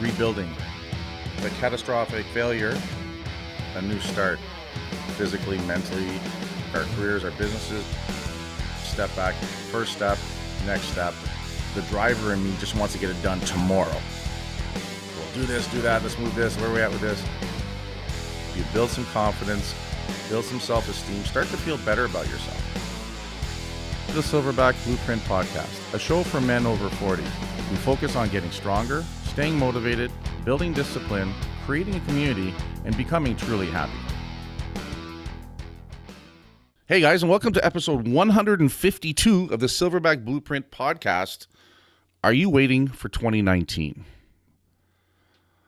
rebuilding. The catastrophic failure, a new start. Physically, mentally, our careers, our businesses. Step back, first step, next step. The driver in me just wants to get it done tomorrow. We'll do this, do that, let's move this, where are we at with this? You build some confidence, build some self-esteem, start to feel better about yourself. The Silverback Blueprint Podcast, a show for men over 40 who focus on getting stronger, staying motivated, building discipline, creating a community, and becoming truly happy. Hey guys, and welcome to episode 152 of the Silverback Blueprint Podcast. Are you waiting for 2019?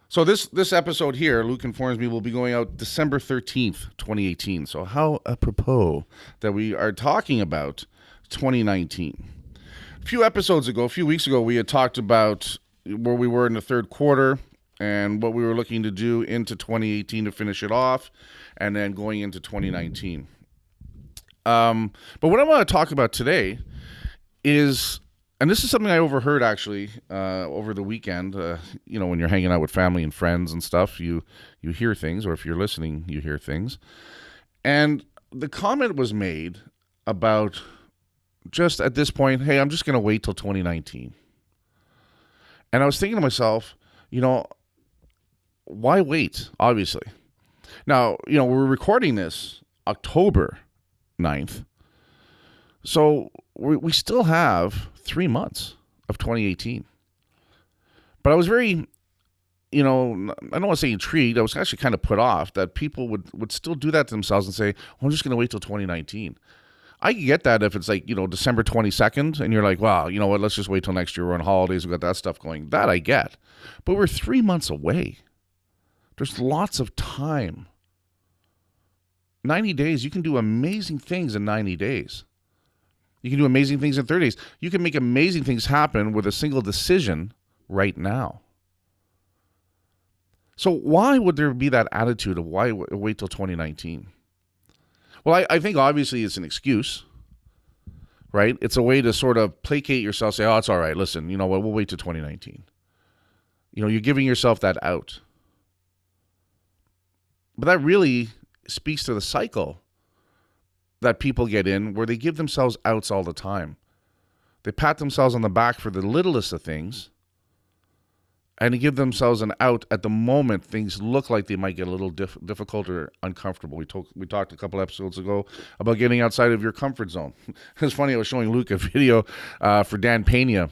So this episode here, Luke informs me, will be going out December 13th, 2018. So how apropos that we are talking about 2019. A few weeks ago, we had talked about where we were in the third quarter and what we were looking to do into 2018 to finish it off, and then going into 2019. But what I want to talk about today is, and this is something I overheard actually over the weekend. When you're hanging out with family and friends and stuff, you hear things, or if you're listening, you hear things. And the comment was made about just at this point, hey, I'm just going to wait till 2019. And I was thinking to myself, why wait? Obviously. Now, we're recording this October 9th. So we still have 3 months of 2018. But I was very, I don't want to say intrigued. I was actually kind of put off that people would still do that to themselves and say, I'm just going to wait till 2019. I can get that if it's like, December 22nd and you're like, wow, you know what, let's just wait till next year. We're on holidays. We've got that stuff going. That I get. But we're 3 months away. There's lots of time. 90 days, you can do amazing things in 90 days. You can do amazing things in 30 days. You can make amazing things happen with a single decision right now. So why would there be that attitude of why wait till 2019? Well, I think obviously it's an excuse, right? It's a way to sort of placate yourself, say, oh, it's all right. Listen, you know what? We'll wait till 2019. You're giving yourself that out. But that really speaks to the cycle that people get in where they give themselves outs all the time. They pat themselves on the back for the littlest of things, and they give themselves an out at the moment things look like they might get a little difficult or uncomfortable. We talked a couple episodes ago about getting outside of your comfort zone. It's funny, I was showing Luke a video for Dan Pena.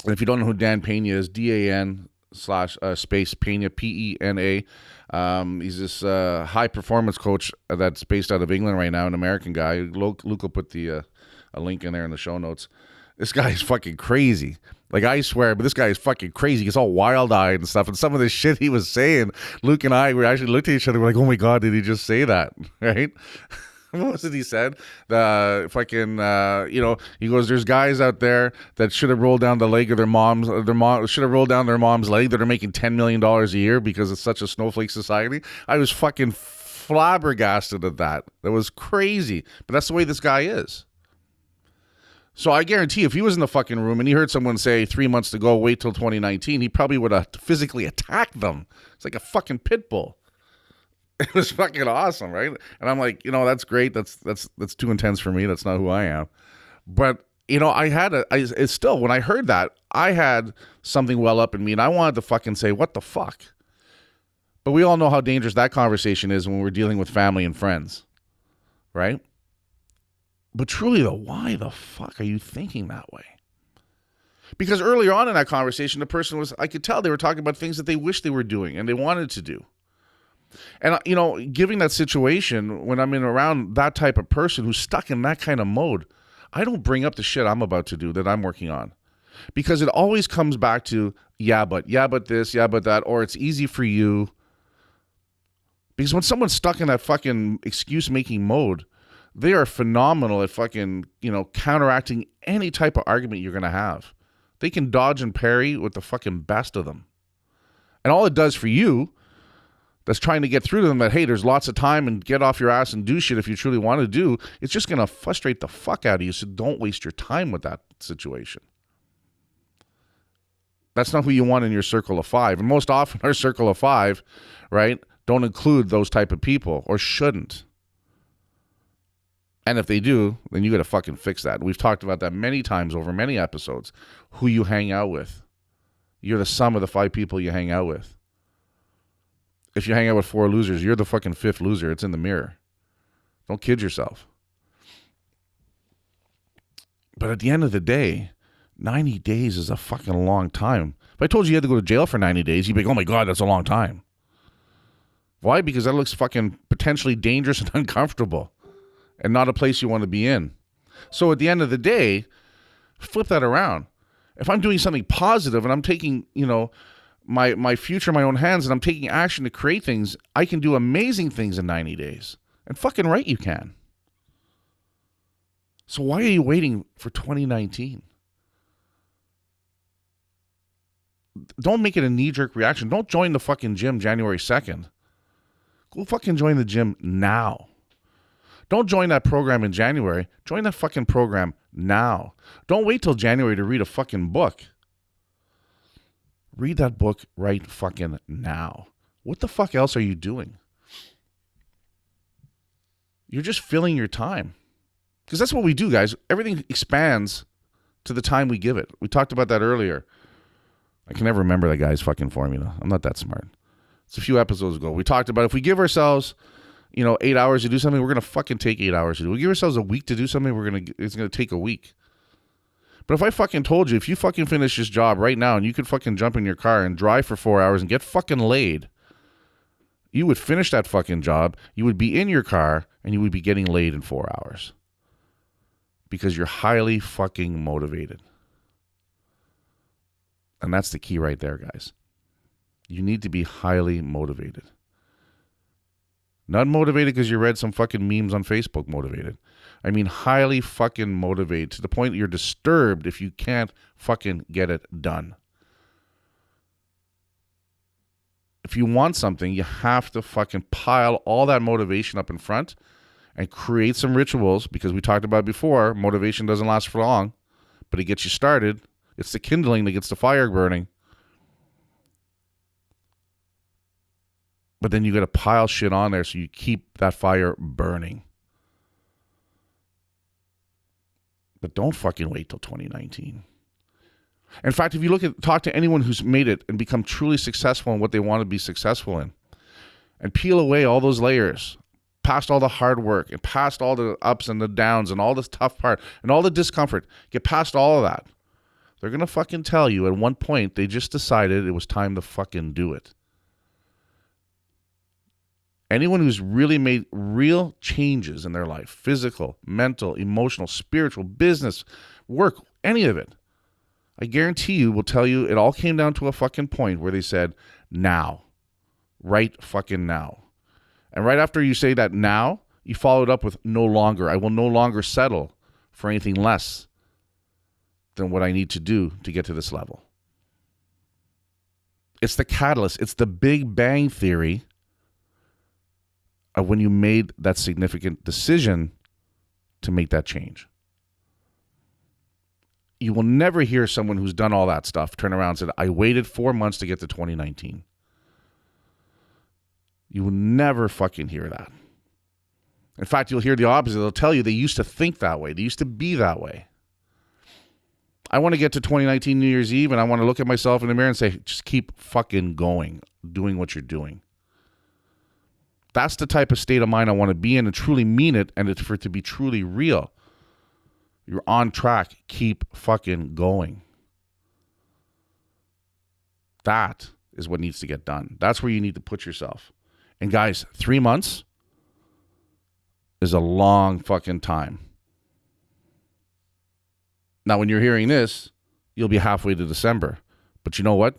And if you don't know who Dan Pena is, DAN space Pena, Pena. He's this high performance coach that's based out of England right now, an American guy. Luke will put a link in there in the show notes. This guy is fucking crazy. Like, I swear, but this guy is fucking crazy. He's all wild-eyed and stuff. And some of the shit he was saying, Luke and I, we actually looked at each other. We're like, oh my God, did he just say that? Right? What was it he said? The fucking, he goes, there's guys out there that should have rolled down the leg of their mom should have rolled down their mom's leg that are making $10 million a year because it's such a snowflake society. I was fucking flabbergasted at that. That was crazy. But that's the way this guy is. So I guarantee if he was in the fucking room and he heard someone say 3 months to go, wait till 2019, he probably would have physically attacked them. It's like a fucking pit bull. It was fucking awesome, right? And I'm like, that's great. That's too intense for me. That's not who I am. But, it's still, when I heard that, I had something well up in me and I wanted to fucking say, what the fuck? But we all know how dangerous that conversation is when we're dealing with family and friends, right? But truly, though, why the fuck are you thinking that way? Because earlier on in that conversation, the person I could tell they were talking about things that they wish they were doing and they wanted to do. And, given that situation, when I'm around that type of person who's stuck in that kind of mode, I don't bring up the shit I'm about to do that I'm working on. Because it always comes back to, yeah, but this, yeah, but that, or it's easy for you. Because when someone's stuck in that fucking excuse-making mode, they are phenomenal at fucking, counteracting any type of argument you're going to have. They can dodge and parry with the fucking best of them. And all it does for you that's trying to get through to them that, hey, there's lots of time and get off your ass and do shit if you truly want to do, it's just going to frustrate the fuck out of you. So don't waste your time with that situation. That's not who you want in your circle of 5. And most often our circle of 5, right, don't include those type of people or shouldn't. And if they do, then you got to fucking fix that. We've talked about that many times over many episodes. Who you hang out with. You're the sum of the 5 people you hang out with. If you hang out with 4 losers, you're the fucking 5th loser. It's in the mirror. Don't kid yourself. But at the end of the day, 90 days is a fucking long time. If I told you had to go to jail for 90 days, you'd be like, oh my God, that's a long time. Why? Because that looks fucking potentially dangerous and uncomfortable and not a place you want to be in. So at the end of the day, flip that around. If I'm doing something positive and I'm taking, my future in my own hands and I'm taking action to create things, I can do amazing things in 90 days. And fucking right you can. So why are you waiting for 2019? Don't make it a knee-jerk reaction. Don't join the fucking gym January 2nd. Go fucking join the gym now. Don't join that program in January. Join that fucking program now. Don't wait till January to read a fucking book. Read that book right fucking now. What the fuck else are you doing? You're just filling your time. Because that's what we do, guys. Everything expands to the time we give it. We talked about that earlier. I can never remember that guy's fucking formula. I'm not that smart. It's a few episodes ago. We talked about if we give ourselves, 8 hours to do something, we're going to fucking take 8 hours to do it. We give ourselves a week to do something, it's going to take a week. But if I fucking told you, if you fucking finish this job right now and you could fucking jump in your car and drive for 4 hours and get fucking laid, you would finish that fucking job, you would be in your car, and you would be getting laid in 4 hours. Because you're highly fucking motivated. And that's the key right there, guys. You need to be highly motivated. Not motivated because you read some fucking memes on Facebook motivated. I mean highly fucking motivated to the point that you're disturbed if you can't fucking get it done. If you want something, you have to fucking pile all that motivation up in front and create some rituals, because we talked about before, motivation doesn't last for long, but it gets you started. It's the kindling that gets the fire burning. But then you got to pile shit on there so you keep that fire burning. But don't fucking wait till 2019. In fact, if you talk to anyone who's made it and become truly successful in what they want to be successful in, and peel away all those layers, past all the hard work and past all the ups and the downs and all this tough part and all the discomfort, get past all of that. They're going to fucking tell you at one point they just decided it was time to fucking do it. Anyone who's really made real changes in their life, physical, mental, emotional, spiritual, business, work, any of it, I guarantee you will tell you it all came down to a fucking point where they said, now. Right fucking now. And right after you say that now, you followed up with no longer. I will no longer settle for anything less than what I need to do to get to this level. It's the catalyst. It's the Big Bang Theory of when you made that significant decision to make that change. You will never hear someone who's done all that stuff turn around and say, I waited 4 months to get to 2019. You will never fucking hear that. In fact, you'll hear the opposite. They'll tell you they used to think that way. They used to be that way. I want to get to 2019 New Year's Eve and I want to look at myself in the mirror and say, just keep fucking going, doing what you're doing. That's the type of state of mind I want to be in and truly mean it, and it's for it to be truly real. You're on track. Keep fucking going. That is what needs to get done. That's where you need to put yourself. And guys, 3 months is a long fucking time. Now, when you're hearing this, you'll be halfway to December. But you know what?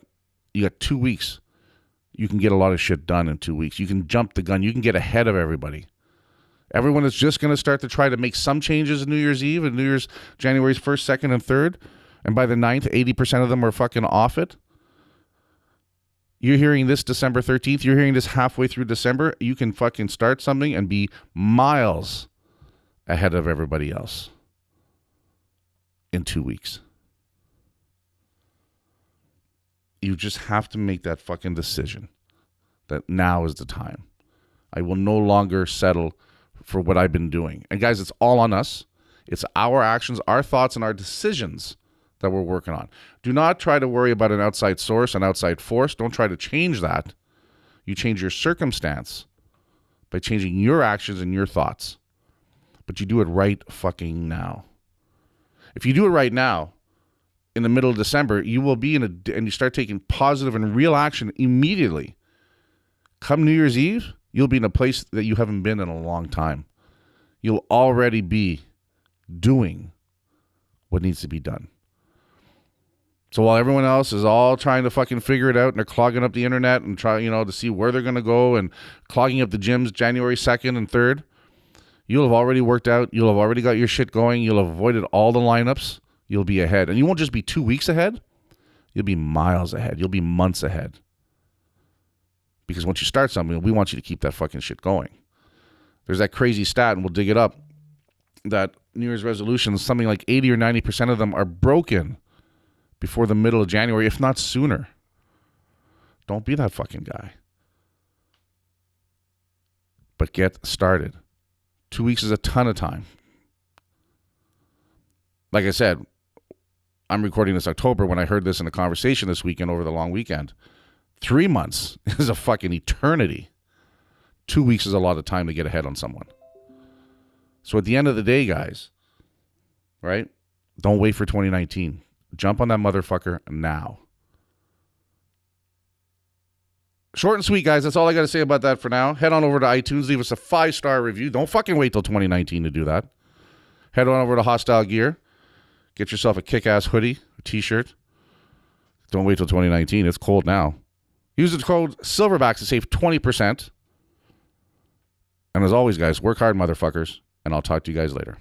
You got 2 weeks. You can get a lot of shit done in 2 weeks. You can jump the gun. You can get ahead of everybody. Everyone is just going to start to try to make some changes New Year's Eve and New Year's January's 1st, 2nd, and 3rd. And by the 9th, 80% of them are fucking off it. You're hearing this December 13th. You're hearing this halfway through December. You can fucking start something and be miles ahead of everybody else in 2 weeks. You just have to make that fucking decision that now is the time. I will no longer settle for what I've been doing. And guys, it's all on us. It's our actions, our thoughts, and our decisions that we're working on. Do not try to worry about an outside source, an outside force. Don't try to change that. You change your circumstance by changing your actions and your thoughts. But you do it right fucking now. If you do it right now, in the middle of December, you will be and you start taking positive and real action immediately. Come New Year's Eve, you'll be in a place that you haven't been in a long time. You'll already be doing what needs to be done. So while everyone else is all trying to fucking figure it out and they're clogging up the internet and trying, to see where they're going to go and clogging up the gyms January 2nd and 3rd, you'll have already worked out. You'll have already got your shit going. You'll have avoided all the lineups. You'll be ahead. And you won't just be 2 weeks ahead. You'll be miles ahead. You'll be months ahead. Because once you start something, we want you to keep that fucking shit going. There's that crazy stat, and we'll dig it up, that New Year's resolutions, something like 80 or 90% of them are broken before the middle of January, if not sooner. Don't be that fucking guy. But get started. 2 weeks is a ton of time. Like I said, I'm recording this October. When I heard this in a conversation this weekend over the long weekend, 3 months is a fucking eternity. 2 weeks is a lot of time to get ahead on someone. So at the end of the day, guys, right? Don't wait for 2019. Jump on that motherfucker now. Short and sweet, guys. That's all I got to say about that for now. Head on over to iTunes. Leave us a 5-star review. Don't fucking wait till 2019 to do that. Head on over to Hostile Gear. Get yourself a kick-ass hoodie, a t-shirt. Don't wait till 2019. It's cold now. Use the code Silverback to save 20%. And as always, guys, work hard, motherfuckers. And I'll talk to you guys later.